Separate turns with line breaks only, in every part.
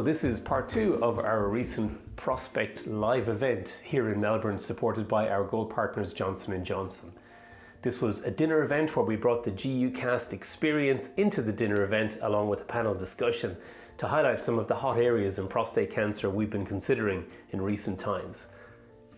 this is part 2 of our recent Prospect live event here in Melbourne, supported by our gold partners Johnson & Johnson. This was a dinner event where we brought the GUcast experience into the dinner event along with a panel discussion to highlight some of the hot areas in prostate cancer we've been considering in recent times.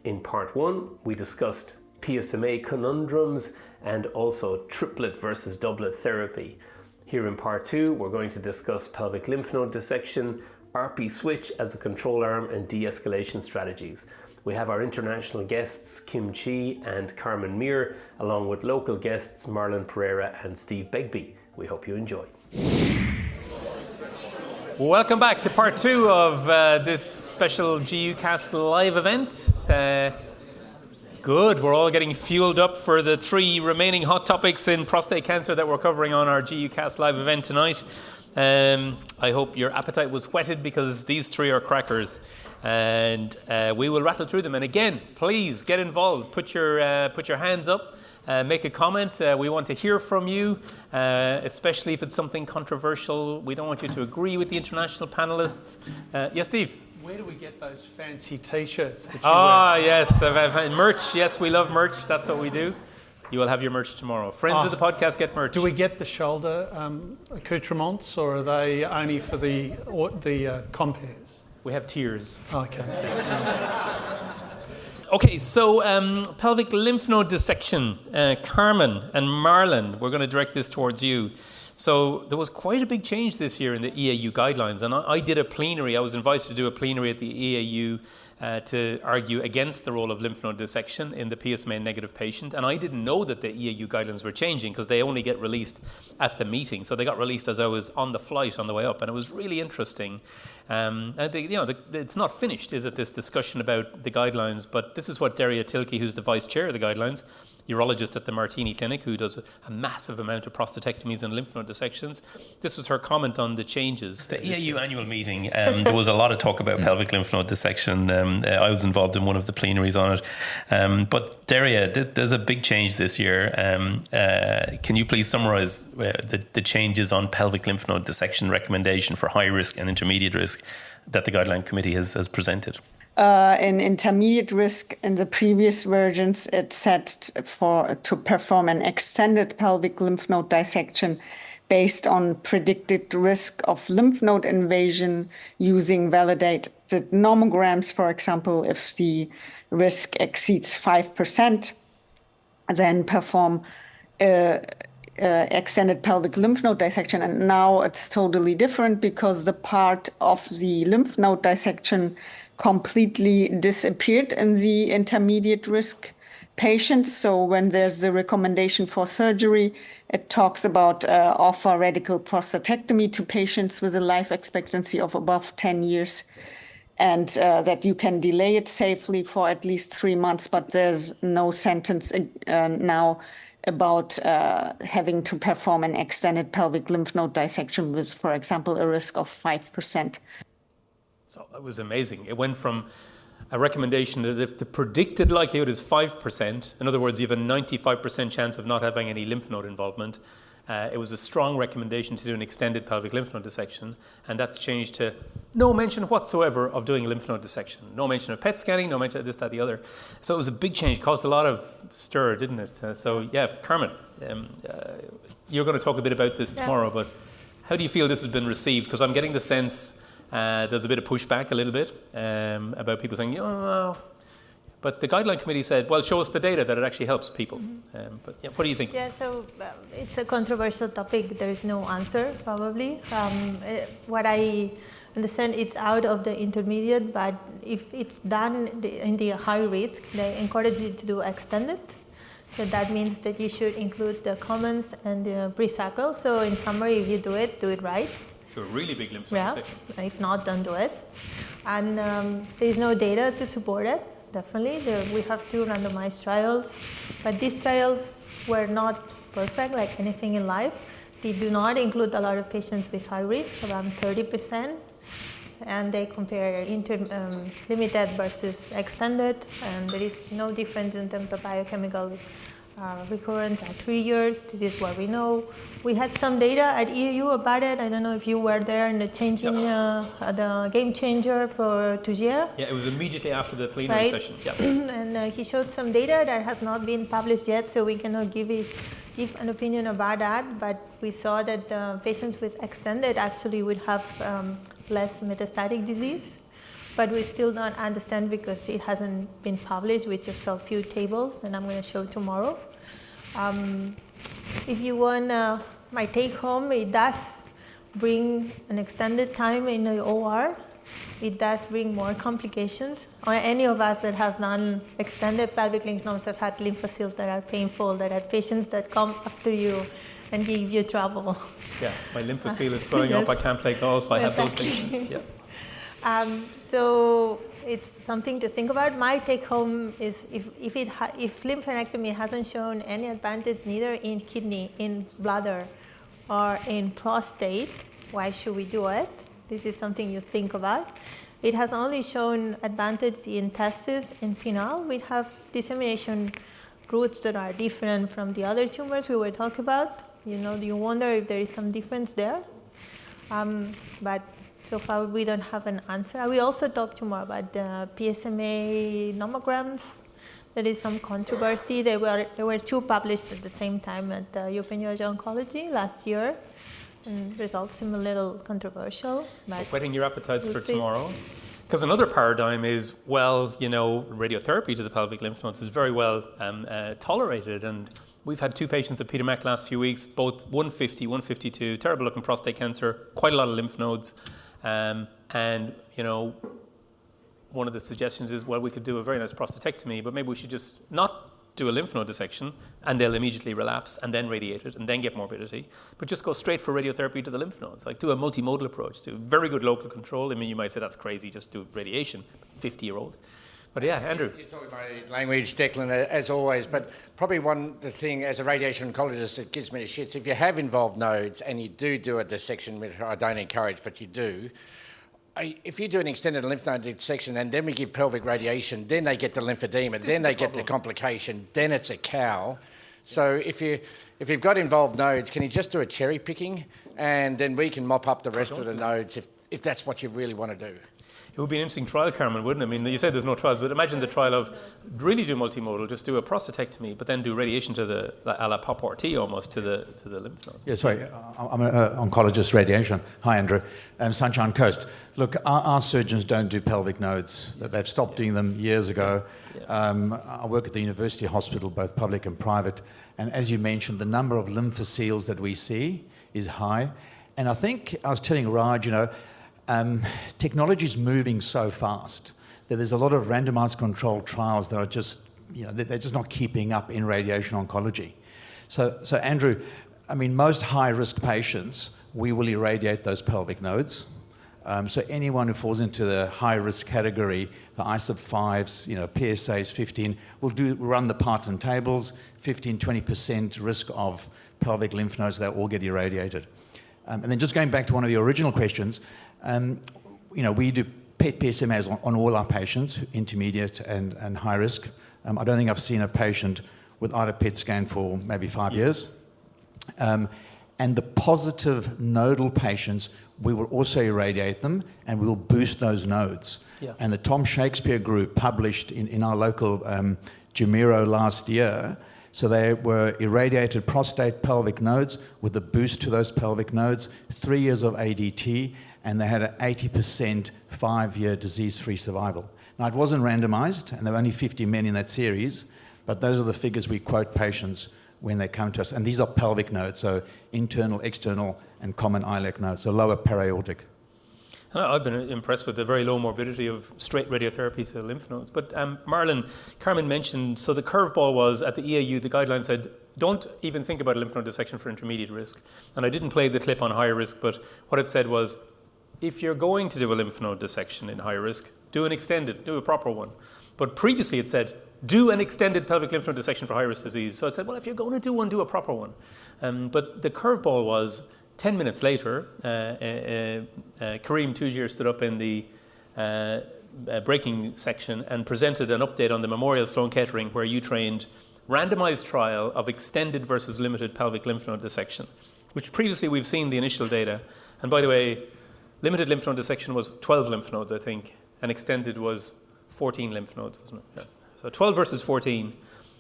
In part 1, we discussed PSMA conundrums and also triplet versus doublet therapy. Here in part 2, we're going to discuss pelvic lymph node dissection, ARPI switch as a control arm, and de-escalation strategies. We have our international guests Kim Chi and Carmen Mir, along with local guests Marlon Pereira and Steve Begbie. We hope you enjoy. Welcome back to part 2 of this special GUcast live event. Good, we're all getting fueled up for the 3 remaining hot topics in prostate cancer that we're covering on our GUcast live event tonight. I hope your appetite was whetted because these 3 are crackers, and we will rattle through them. And again, please get involved. Put your hands up. Make a comment. We want to hear from you, especially if it's something controversial. We don't want you to agree with the international panelists. Yes, Steve?
Where do we get those fancy T-shirts that you wear?
Yes, merch. Yes, we love merch. That's what we do. You will have your merch tomorrow. Friends of the podcast get merch.
Do we get the shoulder accoutrements, or are they only for the compares?
We have tiers.
Okay.
Okay, so pelvic lymph node dissection. Carmen and Marlon, we're going to direct this towards you. So there was quite a big change this year in the EAU guidelines, and I did a plenary. I was invited to do a plenary at the EAU to argue against the role of lymph node dissection in the PSMA negative patient, and I didn't know that the EAU guidelines were changing because they only get released at the meeting. So they got released as I was on the flight on the way up, and it was really interesting. It's not finished, is it, this discussion about the guidelines, but this is what Daria Tilke, who's the vice chair of the guidelines, urologist at the Martini Clinic, who does a massive amount of prostatectomies and lymph node dissections. This was her comment on the changes.
The EAU annual meeting, there was a lot of talk about pelvic lymph node dissection. I was involved in one of the plenaries on it. But Daria, there's a big change this year. Can you please summarise the changes on pelvic lymph node dissection recommendation for high risk and intermediate risk that the guideline committee has presented?
In intermediate risk, in the previous versions, it said to perform an extended pelvic lymph node dissection based on predicted risk of lymph node invasion using validated nomograms. For example, if the risk exceeds 5%, then perform extended pelvic lymph node dissection. And now it's totally different because the part of the lymph node dissection completely disappeared in the intermediate risk patients. So when there's the recommendation for surgery, it talks about offer radical prostatectomy to patients with a life expectancy of above 10 years and that you can delay it safely for at least 3 months. But there's no sentence now about having to perform an extended pelvic lymph node dissection with, for example, a risk of 5%.
So it was amazing. It went from a recommendation that if the predicted likelihood is 5%, in other words, you have a 95% chance of not having any lymph node involvement, it was a strong recommendation to do an extended pelvic lymph node dissection, and that's changed to no mention whatsoever of doing lymph node dissection. No mention of PET scanning, no mention of this, that, the other. So it was a big change, caused a lot of stir, didn't it? Carmen, you're going to talk a bit about this tomorrow, but how do you feel this has been received? Because I'm getting the sense there's a bit of pushback a little bit about people saying, but the guideline committee said, well, show us the data that it actually helps people. What do you think?
Yeah, so it's a controversial topic. There is no answer, probably. What I understand, it's out of the intermediate, but if it's done in the high risk, they encourage you to do extended. So that means that you should include the commons and the presacral. So in summary, if you do it right.
To a really big lymph node dissection.
If not, don't do it. And there is no data to support it, definitely. We have 2 randomized trials, but these trials were not perfect, like anything in life. They do not include a lot of patients with high risk, around 30%, and they compare limited versus extended, and there is no difference in terms of biochemical recurrence at 3 years. This is what we know. We had some data at EU about it. I don't know if you were there in the changing, the game changer for Tougier.
Yeah, it was immediately after the plenary session. Yeah.
And he showed some data that has not been published yet, so we cannot give an opinion about that. But we saw that the patients with extended actually would have less metastatic disease. But we still don't understand because it hasn't been published. We just saw a few tables, and I'm going to show tomorrow. If you want my take home, it does bring an extended time in the OR. It does bring more complications. Or any of us that has done extended pelvic lymph nodes have had lymphocytes that are painful, that are patients that come after you and give you trouble.
Yeah, my lymphocyte is swelling up, I can't play golf, I have those patients. Yeah.
So it's something to think about. My take home is if lymphadenectomy hasn't shown any advantage neither in kidney, in bladder, or in prostate, why should we do it? This is something you think about. It has only shown advantage in testes and penile. We have dissemination routes that are different from the other tumors we were talking about. You wonder if there is some difference there. But so far, we don't have an answer. We also talked tomorrow about the PSMA nomograms. There is some controversy. There were 2 published at the same time at the European Urology Oncology last year. And results seem a little controversial. But
whetting your appetites for tomorrow. Because another paradigm is, radiotherapy to the pelvic lymph nodes is very well tolerated. And we've had 2 patients at Peter Mac last few weeks, both 150, 152, terrible looking prostate cancer, quite a lot of lymph nodes. One of the suggestions is, we could do a very nice prostatectomy, but maybe we should just not do a lymph node dissection, and they'll immediately relapse, and then radiate it, and then get morbidity, but just go straight for radiotherapy to the lymph nodes. Like, do a multimodal approach, do very good local control. I mean, you might say that's crazy, just do radiation, 50-year-old. But yeah, Andrew.
You're talking my language, Declan, as always, but probably the thing as a radiation oncologist that gives me the shits, if you have involved nodes and you do a dissection, which I don't encourage, but you do, if you do an extended lymph node dissection and then we give pelvic radiation, then they get the lymphedema, then they get the complication, then it's a cow. So if you've got involved nodes, can you just do a cherry picking and then we can mop up the rest of the nodes if that's what you really want to do?
It would be an interesting trial, Carmen, wouldn't it? I mean, you said there's no trials, but imagine the trial of really do multimodal, just do a prostatectomy, but then do radiation to the, a la POP-RT almost, to the lymph nodes.
Yeah, sorry, I'm an oncologist, radiation. Hi, Andrew. Sunshine Coast. Look, our surgeons don't do pelvic nodes. They've stopped doing them years ago. I work at the university hospital, both public and private, and as you mentioned, the number of lymphocytes that we see is high. And I think, I was telling Raj, technology is moving so fast that there's a lot of randomized controlled trials that are just, they're just not keeping up in radiation oncology. So Andrew, I mean, most high-risk patients, we will irradiate those pelvic nodes. So anyone who falls into the high-risk category, the ISUP5s, PSAs 15, we'll run the Parton tables, 15-20% risk of pelvic lymph nodes, they'll all get irradiated. And then just going back to one of your original questions, we do PET PSMAs on all our patients, intermediate and high risk. I don't think I've seen a patient without a PET scan for maybe 5 years. And the positive nodal patients, we will also irradiate them and we will boost those nodes. Yeah. And the Tom Shakespeare group published in our local Jamiro last year. So they were irradiated prostate pelvic nodes with a boost to those pelvic nodes, 3 years of ADT, and they had an 80% 5-year disease-free survival. Now, it wasn't randomized, and there were only 50 men in that series, but those are the figures we quote patients when they come to us. And these are pelvic nodes, so internal, external, and common iliac nodes, so lower para-aortic.
I've been impressed with the very low morbidity of straight radiotherapy to lymph nodes. But Marlon, Carmen mentioned, so the curveball was at the EAU, the guidelines said, don't even think about a lymph node dissection for intermediate risk. And I didn't play the clip on higher risk, but what it said was, if you're going to do a lymph node dissection in high risk, do a proper one. But previously it said, do an extended pelvic lymph node dissection for high risk disease. So I said, well, if you're going to do one, do a proper one. But the curveball was, 10 minutes later, Kareem Tougier stood up in the breaking section and presented an update on the Memorial Sloan Kettering, where you trained
randomized trial of extended versus limited pelvic lymph node dissection, which previously we've seen the initial data. And by the way, limited lymph node dissection was 12 lymph nodes, I think, and extended was 14 lymph nodes, wasn't it? Yeah. So 12 versus 14,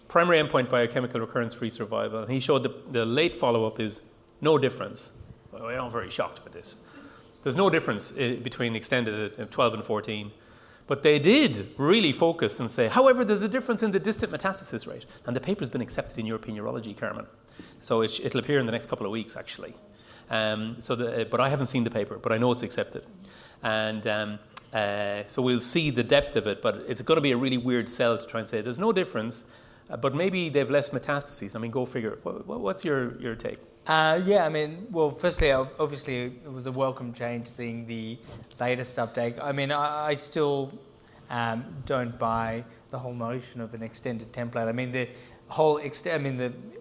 primary endpoint biochemical recurrence-free survival. And he showed the late follow-up is no difference. Well, I'm very shocked about this. There's no difference between extended at 12 and 14. But they did really focus and say, however, there's a difference in the distant metastasis rate. And the paper's been accepted in European Urology, Carmen. So it'll appear in the next couple of weeks, actually. But I haven't seen the paper, but I know it's accepted. And so we'll see the depth of it, but it's going to be a really weird sell to try and say there's no difference, but maybe they've less metastases. I mean, go figure. What's your take?
Yeah, I mean, well, firstly, obviously, it was a welcome change seeing the latest update. I mean, I still don't buy the whole notion of an extended template. I mean, the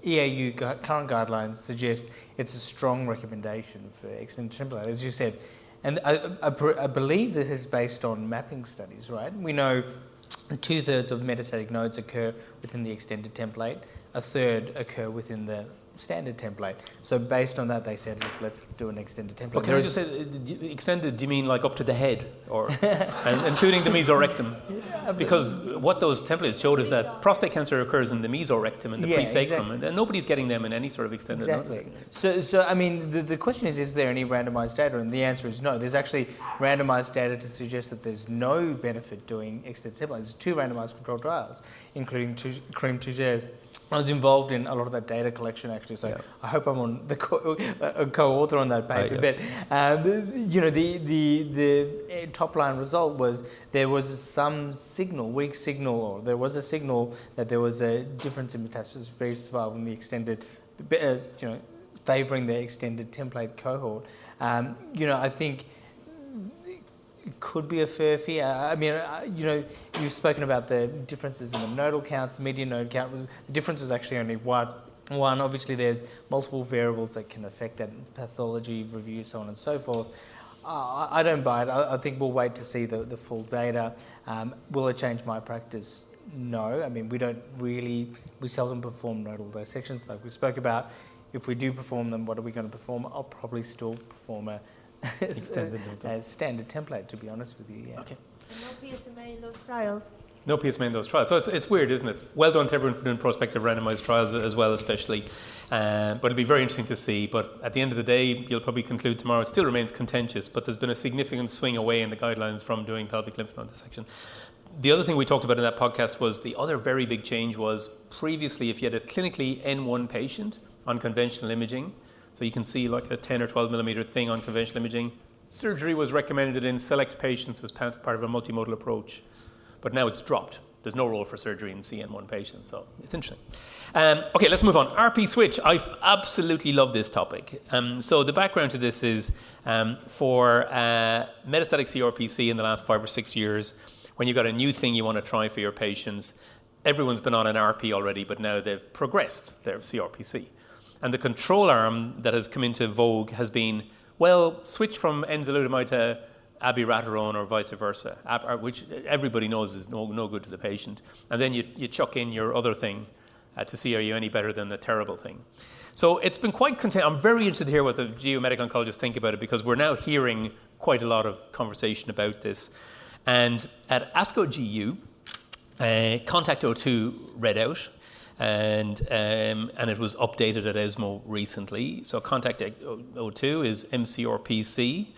EAU current guidelines suggest it's a strong recommendation for extended template, as you said. And I believe this is based on mapping studies, right? We know 2/3 of metastatic nodes occur within the extended template, 1/3 occur within the standard template. So based on that, they said, look, let's do an extended template.
But can I just say, extended, do you mean like up to the head, or and including the mesorectum? Because what those templates showed is that prostate cancer occurs in the mesorectum and the presacrum, and nobody's getting them in any sort of extended.
Exactly. So I mean, the question is there any randomized data? And the answer is no. There's actually randomized data to suggest that there's no benefit doing extended templates. There's 2 randomized controlled trials, including Karim Touger's. I was involved in a lot of that data collection, actually, so yeah. I hope I'm on the co-author on that paper. Right, yeah. But you know, the top line result was there was some signal, weak signal, or there was a signal that there was a difference in metastasis-free survival in the extended, you know, favouring the extended template cohort. You know, I think it could be a fair fear. I mean, you know, you've spoken about the differences in the nodal counts. The median node count the difference was actually only one. Obviously, there's multiple variables that can affect that pathology review, so on and so forth. I don't buy it. I think we'll wait to see the full data. Will it change my practice? No. I mean, we seldom perform nodal dissections like we spoke about. If we do perform them, what are we going to perform? I'll probably still perform a standard template, to be honest with you. Yeah.
Okay.
And no PSMA in those trials.
No PSMA in those trials. So it's weird, isn't it? Well done to everyone for doing prospective randomized trials as well, especially. But it'll be very interesting to see. But at the end of the day, you'll probably conclude tomorrow, it still remains contentious, but there's been a significant swing away in the guidelines from doing pelvic lymph node dissection. The other thing we talked about in that podcast was the other very big change was previously, if you had a clinically N1 patient on conventional imaging, so you can see like a 10 or 12 millimeter thing on conventional imaging, surgery was recommended in select patients as part of a multimodal approach. But now it's dropped. There's no role for surgery in CN1 patients, so it's interesting. Okay, let's move on. ARPI switch. I absolutely love this topic. So the background to this is for metastatic CRPC in the last 5 or 6 years, when you've got a new thing you want to try for your patients, everyone's been on an ARPI already, but now they've progressed their CRPC. And the control arm that has come into vogue has been, well, switch from enzalutamide to abiraterone or vice versa, which everybody knows is no good to the patient. And then you chuck in your other thing to see are you any better than the terrible thing. So it's been quite I'm very interested to hear what the geomedical oncologists think about it, because we're now hearing quite a lot of conversation about this. And at ASCO GU, CONTACT-02 read out. And it was updated at ESMO recently. So CONTACT-02 is mCRPC,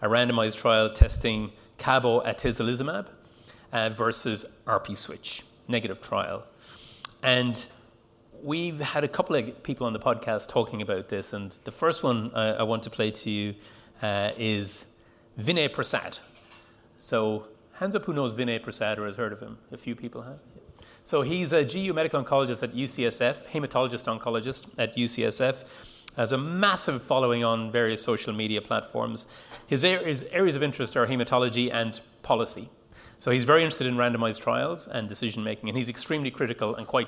a randomized trial testing cabo atezolizumab versus ARPI switch, negative trial. And we've had a couple of people on the podcast talking about this, and the first one I want to play to you is Vinay Prasad. So hands up who knows Vinay Prasad or has heard of him. A few people have. So he's a GU medical oncologist at UCSF, hematologist oncologist at UCSF, has a massive following on various social media platforms. His areas of interest are hematology and policy.
So he's very interested in randomized trials and decision making, and he's extremely critical and quite,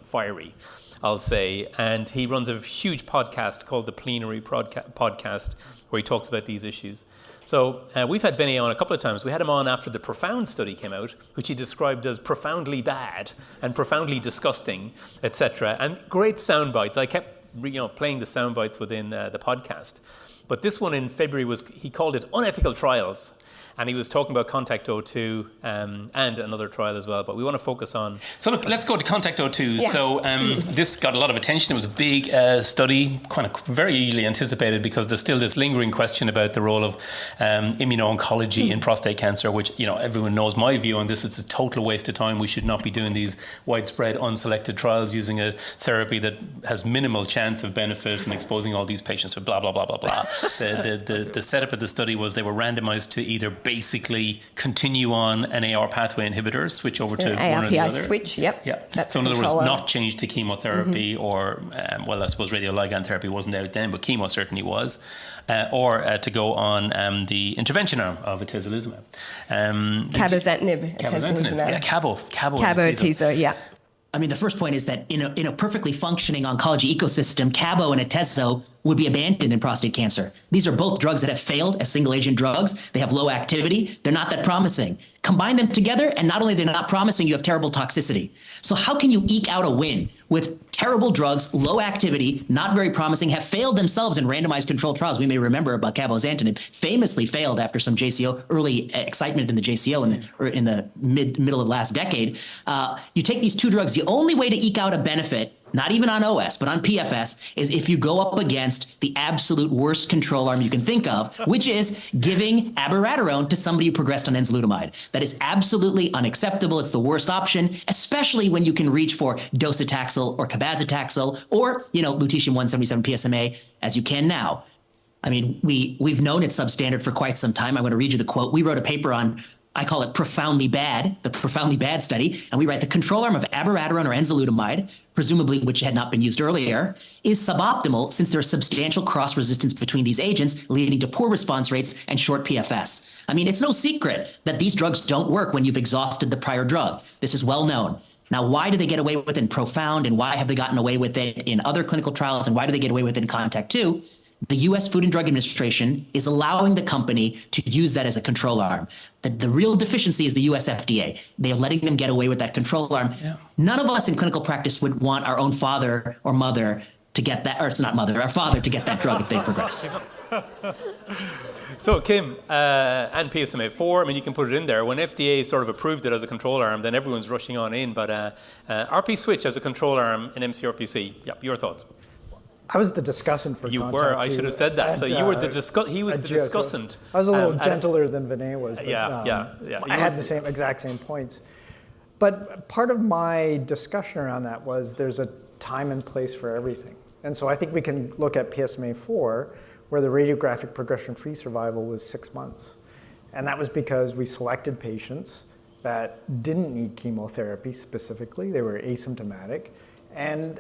fiery, I'll say. And he runs a huge podcast called the Plenary Podcast, where he talks about these issues. So we've had Vinny on a couple of times. We had him on after the Profound study came out, which he described as profoundly bad and profoundly disgusting, etc. And great sound bites. I kept playing the sound bites within the podcast. But this one in February he called it Unethical Trials. And he was talking about Contact-02 and another trial as well. But we want to focus on... So look, let's go to Contact-02. Yeah. So this got a lot of attention. It was a big study, kind of very easily anticipated, because there's still this lingering question about the role of immuno-oncology in prostate cancer, which, everyone knows my view on this. It's a total waste of time. We should not be doing these widespread, unselected trials using a therapy that has minimal chance of benefit and exposing all these patients to blah, blah, blah, blah, blah. The setup of the study was they were randomized to either basically continue on an AR pathway inhibitor, switch over to one or the other.
ARPI switch, yep.
Yeah. So in other words, not change to chemotherapy or, I suppose radioligand therapy wasn't out then, but chemo certainly was. Or to go on the intervention arm of atezolizumab.
Cabozantinib.
Yeah, cabo.
Cabo-atezo, yeah.
I mean, the first point is that in a perfectly functioning oncology ecosystem, cabo and atezo would be abandoned in prostate cancer. These are both drugs that have failed as single-agent drugs. They have low activity. They're not that promising. Combine them together, and not only they're not promising, you have terrible toxicity. So how can you eke out a win with terrible drugs, low activity, not very promising, have failed themselves in randomized controlled trials? We may remember about cabozantinib, famously failed after some JCO, early excitement in the JCO in the middle of last decade. You take these two drugs, the only way to eke out a benefit, not even on OS, but on PFS, is if you go up against the absolute worst control arm you can think of, which is giving abiraterone to somebody who progressed on enzalutamide. That is absolutely unacceptable. It's the worst option, especially when you can reach for docetaxel or cabazitaxel or, lutetium-177 PSMA, as you can now. I mean, we've known it's substandard for quite some time. I'm going to read you the quote. We wrote a paper on, I call it profoundly bad, the profoundly bad study, and we write the control arm of abiraterone or enzalutamide, presumably which had not been used earlier, is suboptimal since there is substantial cross-resistance between these agents, leading to poor response rates and short PFS. I mean, it's no secret that these drugs don't work when you've exhausted the prior drug. This is well known. Now, why do they get away with it in Profound, and why have they gotten away with it in other clinical trials, and why do they get away with it in Contact-2? The U.S. Food and Drug Administration is allowing the company to use that as a control arm. The real deficiency is the U.S. FDA. They are letting them get away with that control arm. Yeah. None of us in clinical practice would want our own father or mother to get that, or it's not mother, our father to get that drug if they progress.
So Kim, and PSMA4, I mean, you can put it in there. When FDA sort of approved it as a control arm, then everyone's rushing on in. But ARPI switch as a control arm in mCRPC, your thoughts?
I was the discussant for
You
Contact
were. I should have said that. So you were the he was the discussant.
I was a little gentler than Vinay was. But,
yeah.
I had the exact same points. But part of my discussion around that was there's a time and place for everything. And so I think we can look at PSMA4, where the radiographic progression-free survival was 6 months. And that was because we selected patients that didn't need chemotherapy specifically. They were asymptomatic. And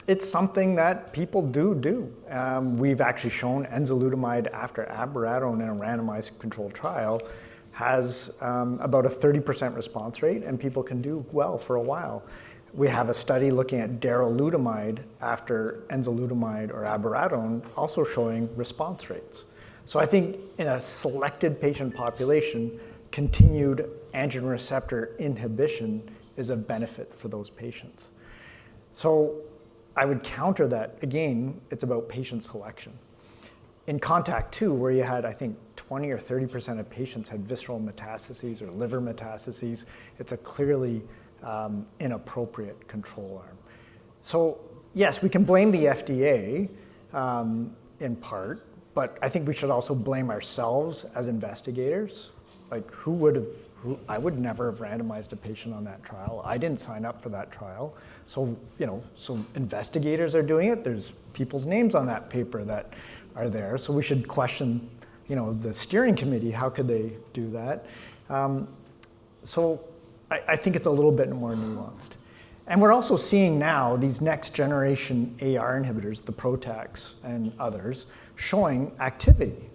it's something that people do. We've actually shown enzalutamide after abiraterone in a randomized controlled trial has about a 30% response rate, and people can do well for a while. We have a study looking at darolutamide after enzalutamide or abiraterone, also showing response rates. So I think in a selected patient population, continued androgen receptor inhibition is a benefit for those patients. So I would counter that, again, it's about patient selection. In Contact-2, where you had, I think, 20 or 30% of patients had visceral metastases or liver metastases, it's a clearly inappropriate control arm. So yes, we can blame the FDA in part, but I think we should also blame ourselves as investigators. Like I would never have randomized a patient on that trial. I didn't sign up for that trial. So, so investigators are doing it. There's people's names on that paper that are there. So we should question, the steering committee, how could they do that? So I think it's a little bit more nuanced. And we're also seeing now these next generation AR inhibitors, the PROTACs and others, showing activity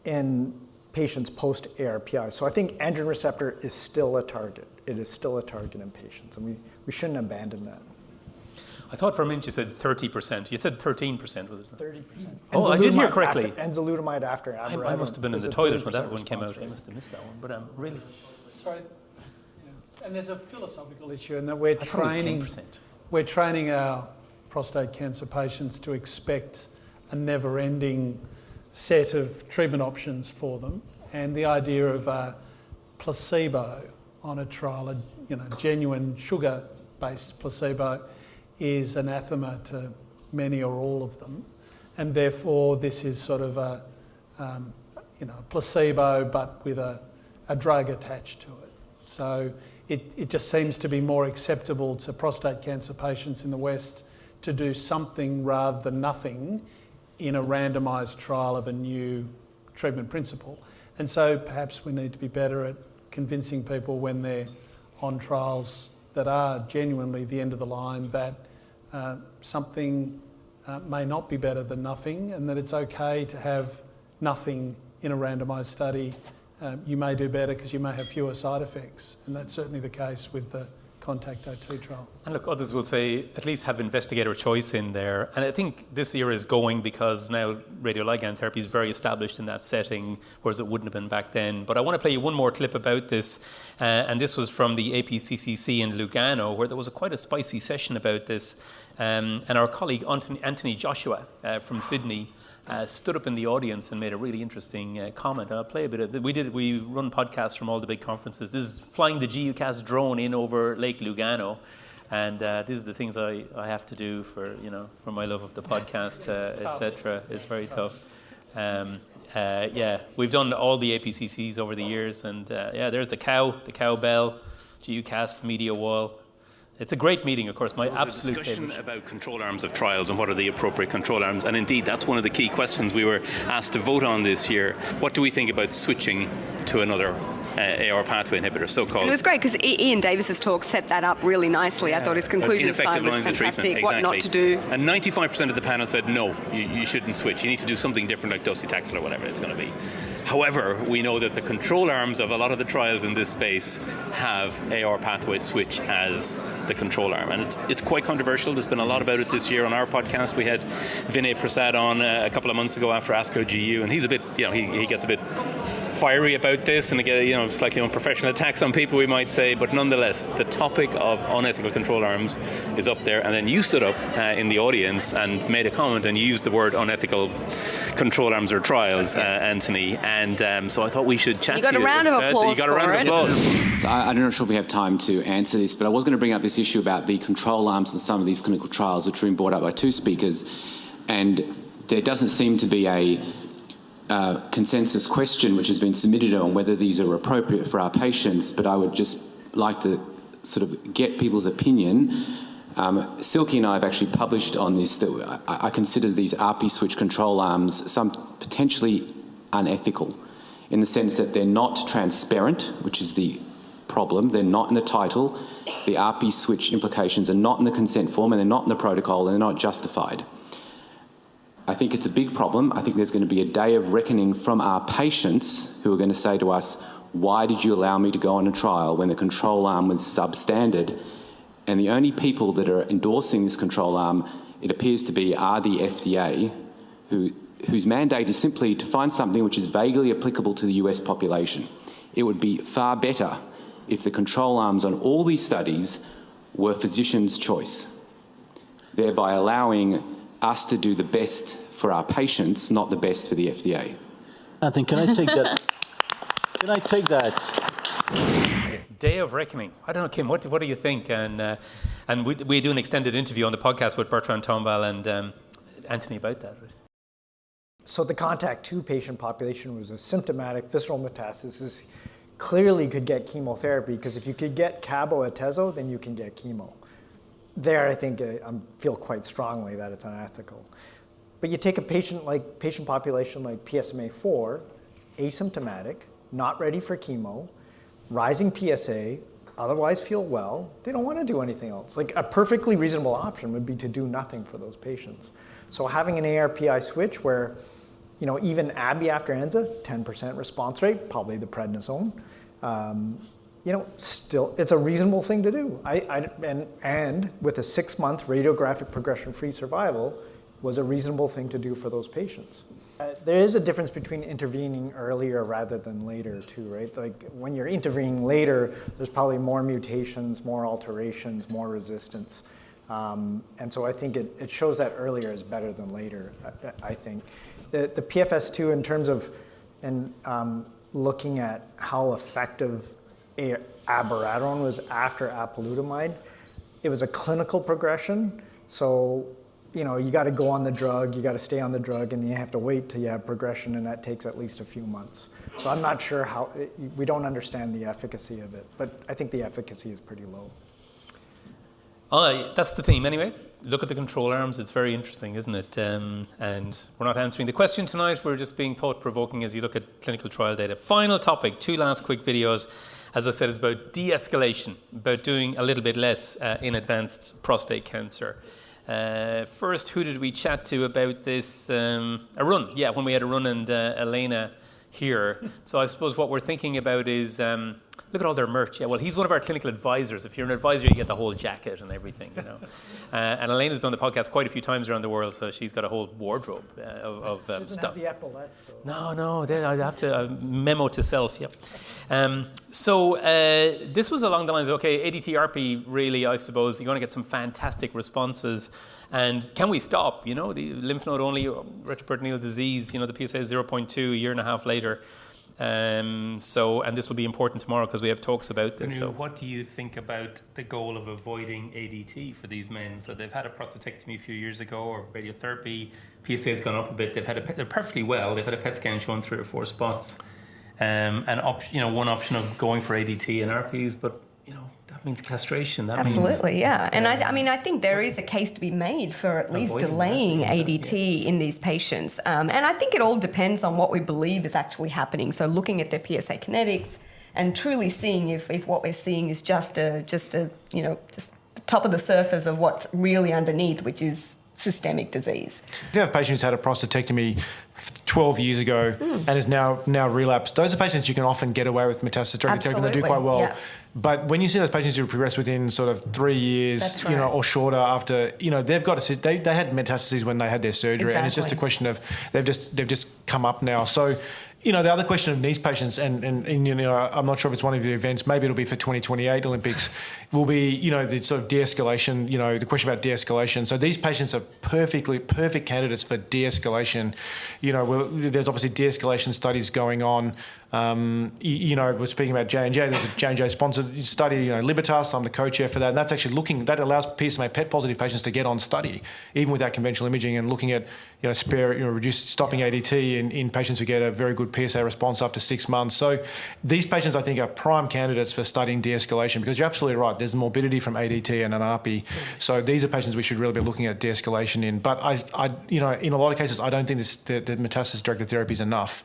in patients post-ARPI. So I think androgen receptor is still a target. It is still a target in patients, and we shouldn't abandon that.
I thought for a minute you said 30%. You said 13%, was it?
30%.
Oh, I did hear correctly.
Enzalutamide after abiraterone.
I must have been in the toilet when that one came out. I must have missed that one. But really...
Sorry. Yeah. And there's a philosophical issue in that we're training our prostate cancer patients to expect a never-ending set of treatment options for them. And the idea of a placebo on a trial, a genuine sugar-based placebo, is anathema to many or all of them, and therefore this is sort of a placebo but with a drug attached to it. So it just seems to be more acceptable to prostate cancer patients in the West to do something rather than nothing in a randomised trial of a new treatment principle. And so perhaps we need to be better at convincing people when they're on trials that are genuinely the end of the line that something may not be better than nothing, and that it's okay to have nothing in a randomised study. You may do better because you may have fewer side effects, and that's certainly the case with the CONTACT-02 trial.
And look, others will say at least have investigator choice in there, and I think this era is going because now radioligand therapy is very established in that setting, whereas it wouldn't have been back then. But I want to play you one more clip about this, and this was from the APCCC in Lugano, where there was quite a spicy session about this, and our colleague Anthony Joshua from Sydney stood up in the audience and made a really interesting comment. I'll play a bit of it. We run podcasts from all the big conferences. This is flying the GUCAS drone in over Lake Lugano, and these are the things I have to do for my love of the podcast, etc. It's very tough. We've done all the APCCs over the years, and there's the cowbell, GUCAS media wall. It's a great meeting, of course. My absolute discussion favorite. About control arms of trials and what are the appropriate control arms. And indeed, that's one of the key questions we were asked to vote on this year. What do we think about switching to another AR pathway inhibitor, so-called?
It was great because Ian Davis's talk set that up really nicely. I thought his conclusion slide was fantastic.
Exactly.
What not to do.
And 95% of the panel said, no, you shouldn't switch. You need to do something different like docetaxel or whatever it's going to be. However, we know that the control arms of a lot of the trials in this space have AR pathway switch as the control arm. And it's quite controversial. There's been a lot about it this year on our podcast. We had Vinay Prasad on a couple of months ago after ASCO GU, and he's a bit, he gets a bit fiery about this, and again, slightly unprofessional attacks on people, we might say, but nonetheless, the topic of unethical control arms is up there. And then you stood up in the audience and made a comment and used the word unethical control arms or trials, Anthony. And so I thought we should chat to you.
You got a round of applause.
You got a round of applause.
So I'm not sure if we have time to answer this, but I was going to bring up this issue about the control arms in some of these clinical trials, which have been brought up by two speakers, and there doesn't seem to be a consensus question which has been submitted on whether these are appropriate for our patients, but I would just like to sort of get people's opinion. Silky and I have actually published on this that I consider these ARPI switch control arms some potentially unethical in the sense that they're not transparent, which is the problem. They're not in the title. The ARPI switch implications are not in the consent form, and they're not in the protocol, and they're not justified. I think it's a big problem. I think there's going to be a day of reckoning from our patients who are going to say to us, why did you allow me to go on a trial when the control arm was substandard? And the only people that are endorsing this control arm, it appears to be, are the FDA, whose mandate is simply to find something which is vaguely applicable to the US population. It would be far better if the control arms on all these studies were physician's choice, thereby allowing us to do the best for our patients, not the best for the FDA.
Anthony, can I take that? Can I take that?
Day of reckoning. I don't know, Kim, what do you think? And we do an extended interview on the podcast with Bertrand Tombal and Anthony about that.
So the CONTACT-02 patient population was a symptomatic visceral metastasis. Clearly could get chemotherapy, because if you could get cabo-atezo, then you can get chemo. There, I think I feel quite strongly that it's unethical. But you take a patient population like PSMA4, asymptomatic, not ready for chemo, rising PSA, otherwise feel well, they don't want to do anything else. Like a perfectly reasonable option would be to do nothing for those patients. So having an ARPI switch where even ABI after ENZA, 10% response rate, probably the prednisone. Still, it's a reasonable thing to do. And with a 6-month radiographic progression-free survival, was a reasonable thing to do for those patients. There is a difference between intervening earlier rather than later too, right? Like when you're intervening later, there's probably more mutations, more alterations, more resistance. And so I think it shows that earlier is better than later, I think. The PFS2 in terms of looking at how effective abiraterone was after apalutamide, it was a clinical progression. So, you got to go on the drug, you got to stay on the drug, and you have to wait till you have progression, and that takes at least a few months. So I'm not sure we don't understand the efficacy of it, but I think the efficacy is pretty low.
That's the theme anyway. Look at the control arms. It's very interesting, isn't it? And we're not answering the question tonight. We're just being thought-provoking as you look at clinical trial data. Final topic, 2 last quick videos. As I said, is about de-escalation, about doing a little bit less in advanced prostate cancer. First, who did we chat to about this? Arun, when we had Arun and Elena here. So I suppose what we're thinking about is, look at all their merch. Yeah, well, he's one of our clinical advisors. If you're an advisor, you get the whole jacket and everything, And Elena's been on the podcast quite a few times around the world, so she's got a whole wardrobe of
she doesn't
stuff.
Have the epaulets, though.
No, I have to memo to self. Yeah. So this was along the lines of, okay, ADT ARPI, really, I suppose, you're going to get some fantastic responses. And can we stop? The lymph node only retroperitoneal disease, the PSA is 0.2 a year and a half later. And this will be important tomorrow because we have talks about this. So what do you think about the goal of avoiding ADT for these men? So they've had a prostatectomy a few years ago or radiotherapy. PSA has gone up a bit. They're perfectly well. They've had a PET scan showing 3 or 4 spots. One option of going for ADT and ARPIs, but that means castration.
Absolutely, yeah. And I think there is a case to be made for at least delaying ADT in these patients. And I think it all depends on what we believe is actually happening. So looking at their PSA kinetics and truly seeing if what we're seeing is just the top of the surface of what's really underneath, which is systemic disease.
If you have patients who had a prostatectomy 12 years ago and is now relapsed, those are patients you can often get away with metastatic therapy and they do quite well. Yeah. But when you see those patients who progress within sort of 3 years, right, or shorter after, they've got they had metastases when they had their surgery, and it's just a question of they've just come up now. So, the other question of these patients, and I'm not sure if it's one of the events, maybe it'll be for 2028 Olympics, will be, the sort of de-escalation, the question about de-escalation. So these patients are perfect candidates for de-escalation. There's obviously de-escalation studies going on. We're speaking about J&J. There's a J&J sponsored study, Libertas. I'm the co-chair for that. And that's actually that allows PSMA PET positive patients to get on study, even without conventional imaging, and looking at, stopping ADT in patients who get a very good PSA response after 6 months. So these patients, I think, are prime candidates for studying de-escalation, because you're absolutely right. There's morbidity from ADT and an ARPI. So these are patients we should really be looking at de-escalation in. But in a lot of cases, I don't think the metastasis-directed therapy is enough.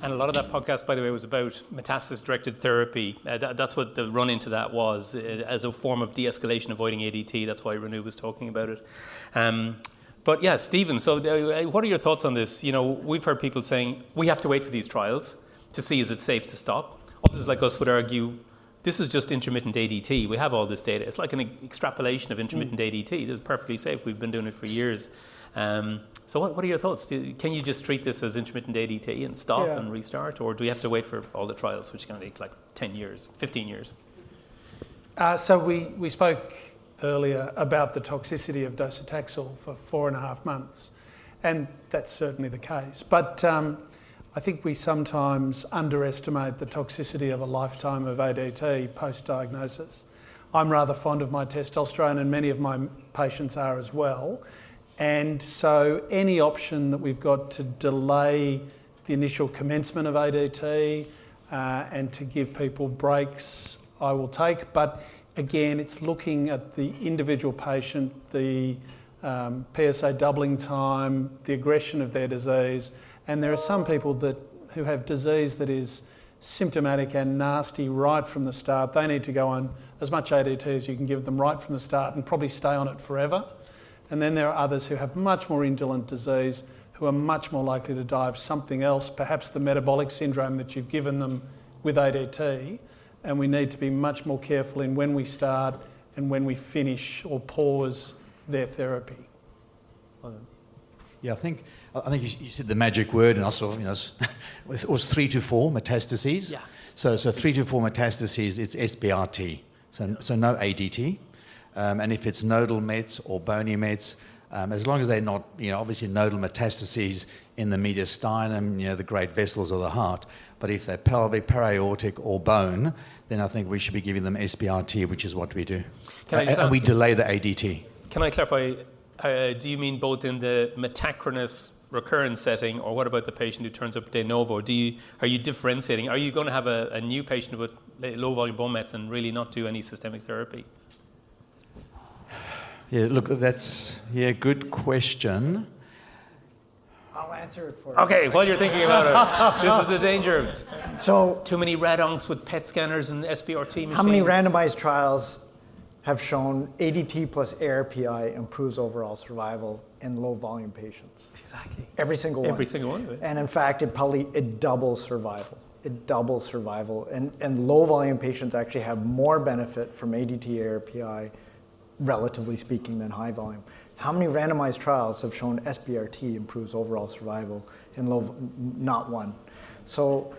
And a lot of that podcast, by the way, was about metastasis-directed therapy. That's what the run into that was, as a form of de-escalation, avoiding ADT. That's why Renu was talking about it. But yeah, Stephen, so what are your thoughts on this? We've heard people saying, we have to wait for these trials to see is it safe to stop. Others like us would argue, this is just intermittent ADT. We have all this data. It's like an extrapolation of intermittent ADT. This is perfectly safe. We've been doing it for years. So what are your thoughts? Can you just treat this as intermittent ADT and stop and restart? Or do we have to wait for all the trials, which is going to take like 10 years, 15 years?
So we spoke earlier about the toxicity of docetaxel for 4.5 months. And that's certainly the case. But I think we sometimes underestimate the toxicity of a lifetime of ADT post-diagnosis. I'm rather fond of my testosterone, and many of my patients are as well. And so any option that we've got to delay the initial commencement of ADT and to give people breaks, I will take. But again, it's looking at the individual patient, the PSA doubling time, the aggression of their disease. And there are some people who have disease that is symptomatic and nasty right from the start. They need to go on as much ADT as you can give them right from the start and probably stay on it forever. And then there are others who have much more indolent disease, who who are much more likely to die of something else, perhaps the metabolic syndrome that you've given them with ADT, and we need to be much more careful in when we start and when we finish or pause their therapy.
Yeah, I think you said the magic word, and also, it was 3 to 4 metastases.
Yeah.
So 3 to 4 metastases, it's SBRT. So no ADT. And if it's nodal mets or bony mets, as long as they're not, obviously nodal metastases in the mediastinum, the great vessels of the heart, but if they're pelvic, para-aortic or bone, then I think we should be giving them SBRT, which is what we do. And we delay the ADT.
Can I clarify, do you mean both in the metachronous recurrence setting, or what about the patient who turns up de novo? Are you differentiating? Are you going to have a new patient with low volume bone mets and really not do any systemic therapy?
Yeah, look, that's good question.
I'll answer it for you.
Okay, while you're thinking about it, this is the danger.
So,
too many radoncs with PET scanners and SBRT machines.
How many randomized trials have shown ADT plus ARPI improves overall survival in low volume patients?
Exactly.
Every single one.
Every single one of it.
And in fact, it doubles survival. It doubles survival. And low volume patients actually have more benefit from ADT ARPI, relatively speaking, than high volume. How many randomized trials have shown SBRT improves overall survival in low? Not one. So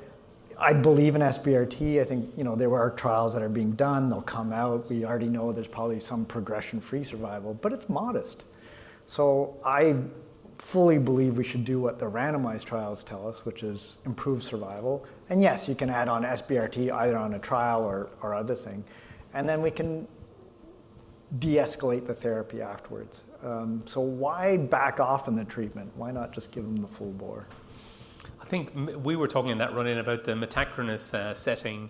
I believe in SBRT. I think there are trials that are being done. They'll come out. We already know there's probably some progression-free survival, but it's modest. So I fully believe we should do what the randomized trials tell us, which is improve survival. And yes, you can add on SBRT either on a trial or other thing, and then we can de-escalate the therapy afterwards. So why back off in the treatment? Why not just give them the full bore?
I think we were talking in that run-in about the metachronous setting.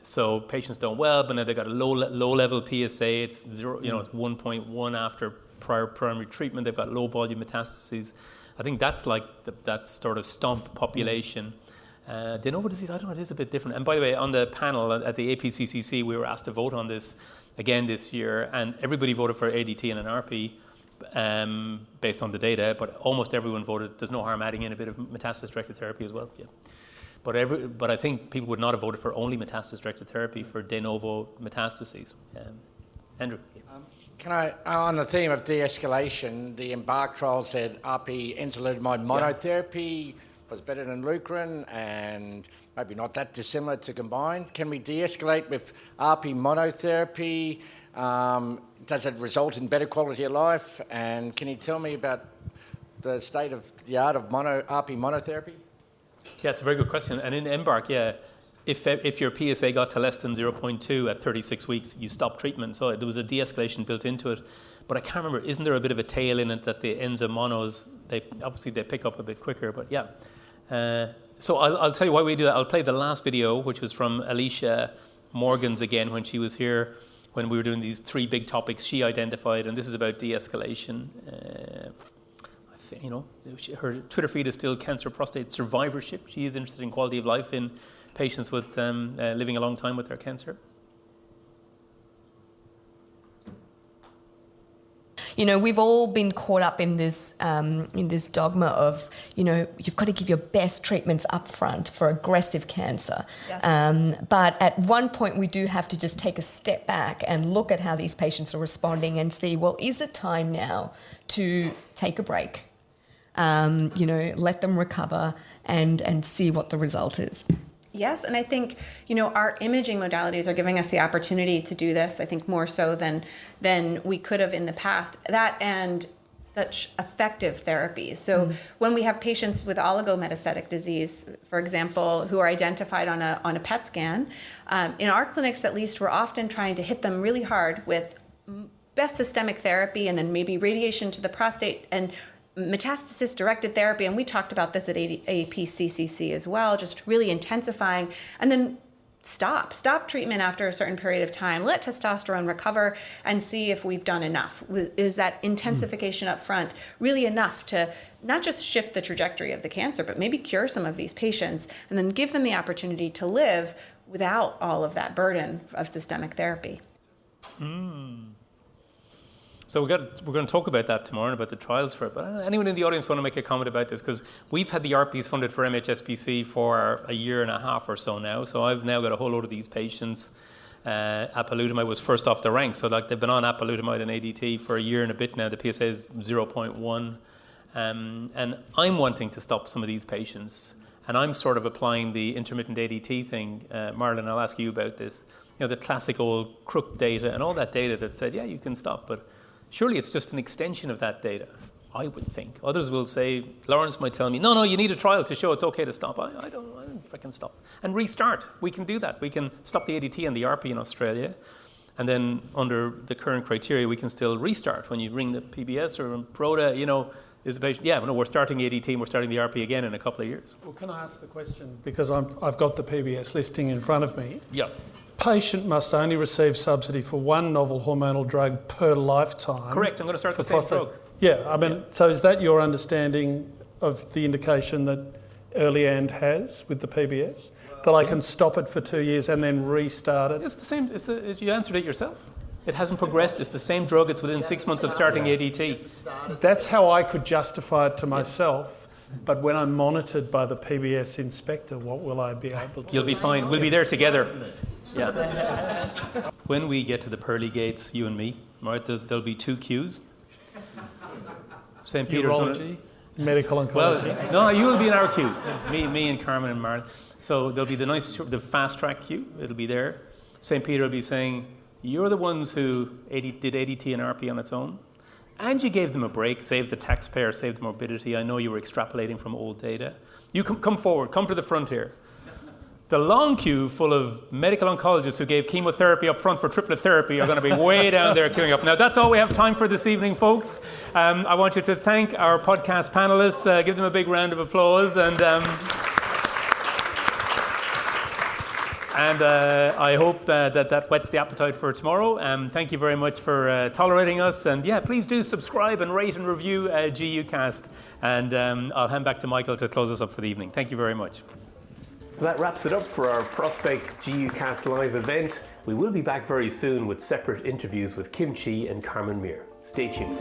So patients done well, but now they've got a low-level PSA. It's 0, it's 1.1 after prior primary treatment. They've got low-volume metastases. I think that's like that sort of stomp population. De novo disease, I don't know, it is a bit different. And by the way, on the panel at the APCCC, we were asked to vote on this again this year, and everybody voted for ADT and an ARPI based on the data, but almost everyone voted there's no harm adding in a bit of metastasis-directed therapy as well. Yeah. But I think people would not have voted for only metastasis-directed therapy for de novo metastases. Andrew.
Can I, on the theme of de-escalation, the EMBARK trial said ARPI enzalutamide monotherapy was better than Leukeran, and maybe not that dissimilar to combine. Can we de-escalate with ARPI monotherapy? Does it result in better quality of life? And can you tell me about the state of the art of ARPI monotherapy?
Yeah, it's a very good question. And in EMBARK, if your PSA got to less than 0.2 at 36 weeks, you stop treatment. So there was a de-escalation built into it. But I can't remember, isn't there a bit of a tail in it that the enza monos, they pick up a bit quicker, but yeah. So I'll tell you why we do that. I'll play the last video, which was from Alicia Morgans again when she was here, when we were doing these 3 big topics she identified, and this is about de-escalation. Her Twitter feed is still cancer prostate survivorship. She is interested in quality of life in patients with living a long time with their cancer.
We've all been caught up in this dogma of, you've got to give your best treatments up front for aggressive cancer. Yes. But at one point, we do have to just take a step back and look at how these patients are responding and see, well, is it time now to take a break? Let them recover and see what the result is.
Yes, and I think, our imaging modalities are giving us the opportunity to do this, I think more so than we could have in the past. That and such effective therapies. So when we have patients with oligometastatic disease, for example, who are identified on a PET scan, in our clinics at least, we're often trying to hit them really hard with best systemic therapy and then maybe radiation to the prostate and metastasis-directed therapy, and we talked about this at APCCC as well, just really intensifying, and then stop treatment after a certain period of time, let testosterone recover, and see if we've done enough. Is that intensification up front really enough to not just shift the trajectory of the cancer, but maybe cure some of these patients, and then give them the opportunity to live without all of that burden of systemic therapy?
So So we're going to talk about that tomorrow, about the trials for it. But anyone in the audience want to make a comment about this? Because we've had the ARPIs funded for mHSPC for a year and a half or so now. So I've now got a whole load of these patients. Apalutamide was first off the ranks. So like they've been on apalutamide and ADT for a year and a bit now. The PSA is 0.1. And I'm wanting to stop some of these patients. And I'm sort of applying the intermittent ADT thing. Marlon, I'll ask you about this. You know, the classic old Crook data and all that data that said, yeah, you can stop. But surely it's just an extension of that data, I would think. Others will say, Lawrence might tell me, no, you need a trial to show it's okay to stop. I don't freaking stop. And restart. We can do that. We can stop the ADT and the ARPI in Australia. And then under the current criteria, we can still restart. When you ring the PBS or PROTA, you know, is the patient, yeah, no, we're starting ADT and we're starting the ARPI again in a couple of years.
Well, can I ask the question? Because I've got the PBS listing in front of me.
Yeah.
Patient must only receive subsidy for one novel hormonal drug per lifetime.
Correct, I'm going to start the same drug.
Yeah, I mean, so is that your understanding of the indication that Early-And has with the PBS? That I can stop it for 2 years and then restart it?
It's the same, you answered it yourself. It hasn't progressed, it's the same drug, it's within 6 months of starting ADT.
That's how I could justify it to myself. But when I'm monitored by the PBS inspector, what will I be able to do?
You'll be fine, we'll be there together. Yeah. When we get to the pearly gates, you and me, right, there'll be 2 queues. St. Peter's
Urology, medical oncology.
Well, no, you will be in our queue. Me and Carmen and Marlon. So there'll be the fast track queue. It'll be there. St. Peter will be saying, you're the ones who did ADT and ARPI on its own. And you gave them a break, saved the taxpayer, saved the morbidity. I know you were extrapolating from old data. You come forward, come to the front here. The long queue full of medical oncologists who gave chemotherapy up front for triplet therapy are going to be way down there queuing up. Now, that's all we have time for this evening, folks. I want you to thank our podcast panelists. Give them a big round of applause. And I hope that whets the appetite for tomorrow. Thank you very much for tolerating us. And yeah, please do subscribe and rate and review GUcast. And I'll hand back to Michael to close us up for the evening. Thank you very much.
So that wraps it up for our Prospect GUcast live event. We will be back very soon with separate interviews with Kim Chi and Carmen Mir. Stay tuned.